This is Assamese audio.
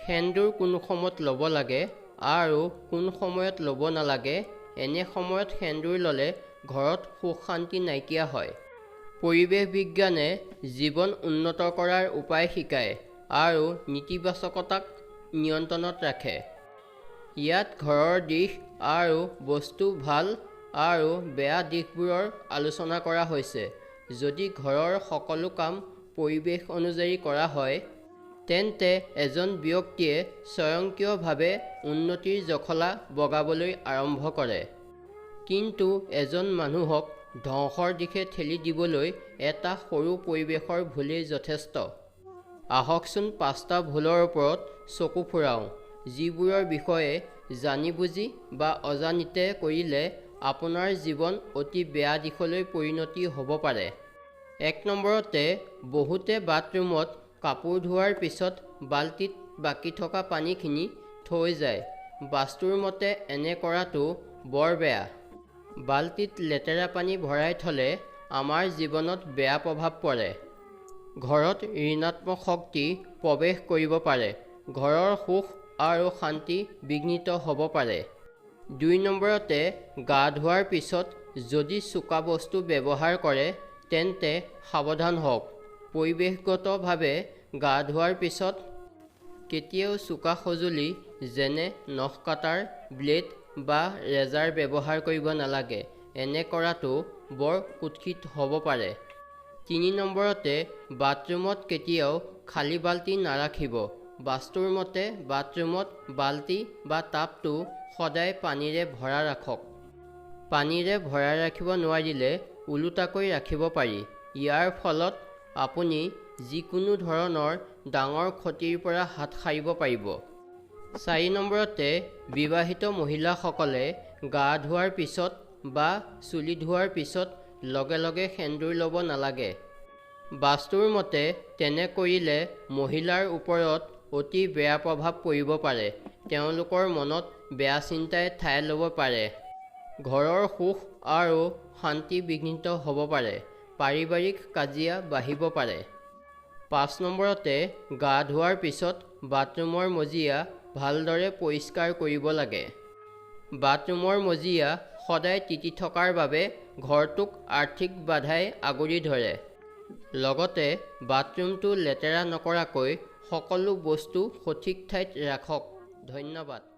সেন্দুৰ কোন সময়ত ল'ব লাগে আৰু কোন সময়ত ল'ব নালাগে, এনে সময়ত সেন্দুৰ ল'লে ঘৰত সুখ শান্তি নাইকিয়া হয়। পৰিৱেশ বিজ্ঞানে জীৱন উন্নত কৰাৰ উপায় শিকায় আৰু নেতিবাচকতাক নিয়ন্ত্ৰণত ৰাখে। ইয়াত ঘৰৰ দিশ আৰু বস্তু ভাল আৰু বেয়া দিশবোৰৰ আলোচনা কৰা হৈছে। যদি ঘৰৰ সকলো কাম পৰিৱেশ অনুযায়ী কৰা হয়, তেন্তে এজন ব্যক্তিয়ে স্বয়ংক্ৰিয়ভাৱে উন্নতিৰ জখলা বগাবলৈ আৰম্ভ কৰে। কিন্তু এজন মানুহক ধ্বংসৰ দিশে ঠেলি দিবলৈ এটা সৰু পৰিৱেশৰ ভুলেই যথেষ্ট। আহকচোন 5টা ভুলৰ ওপৰত চকু ফুৰাওঁ, যিবোৰৰ বিষয়ে জানি বুজি বা অজানিতে কৰিলে আপোনাৰ জীৱন অতি বেয়া দিশলৈ পৰিণতি হ'ব পাৰে। 1 নম্বৰতে, বহুতে বাথৰুমত কাপোৰ ধোৱাৰ পিছত বাল্টিত বাকী থকা পানীখিনি থৈ যায়। বাস্তুৰ মতে এনে কৰাটো বৰ বেয়া। বাল্টিত লেতেৰা পানী ভৰাই থ'লে আমাৰ জীৱনত বেয়া প্ৰভাৱ পৰে। ঘৰত ঋণাত্মক শক্তি প্ৰৱেশ কৰিব পাৰে। ঘৰৰ সুখ আৰু শান্তি বিঘ্নিত হ'ব পাৰে। 2 নম্বৰতে, গা ধোৱাৰ পিছত যদি চোকা বস্তু ব্যৱহাৰ কৰে তেন্তে সাৱধান হওক। পৰিৱেশগতভাৱে গা ধোৱাৰ পিছত কেতিয়াও চোকা সঁজুলি যেনে নখ কাটাৰ, ব্লেড বা ৰেজাৰ ব্যৱহাৰ কৰিব নালাগে। এনে কৰাটো বৰ কুৎসিত হ'ব পাৰে। 3 নম্বৰতে, বাথৰুমত কেতিয়াও খালী বাল্টি নাৰাখিব। বাস্তুৰ মতে বাথৰুমত বাল্টি বা টাবটো সদায় পানীৰে ভৰা ৰাখক। পানীৰে ভৰাই ৰাখিব নোৱাৰিলে ওলোটাকৈ ৰাখিব পাৰি। ইয়াৰ ফলত আপুনি যিকোনো ধৰণৰ ডাঙৰ ক্ষতিৰ পৰা হাত সাৰিব পাৰিব। 4 নম্বৰতে, বিবাহিত মহিলাসকলে গা ধোৱাৰ পিছত বা চুলি ধোৱাৰ পিছত লগে লগে সেন্দুৰ ল'ব নালাগে। বাস্তুৰ মতে তেনে কৰিলে মহিলাৰ ওপৰত অতি বেয়া প্ৰভাৱ পৰিব পাৰে। তেওঁলোকৰ মনত বেয়া চিন্তাই ঠাই ল'ব পাৰে। ঘৰৰ সুখ আৰু শান্তি বিঘ্নিত হ'ব পাৰে। পাৰিবাৰিক কাজিয়া বাঢ়িব পাৰে। 5 নম্বৰতে, গা ধোৱাৰ পিছত বাথৰুমৰ মজিয়া ভালদৰে পৰিষ্কাৰ কৰিব লাগে। বাথৰুমৰ মজিয়া সদায় তিতি থকাৰ বাবে ঘৰটোক আৰ্থিক বাধাই আগুৰি ধৰে। লগতে বাথৰুমটো লেতেৰা নকৰাকৈ সকলো বস্তু সঠিক ঠাইত ৰাখক। ধন্যবাদ।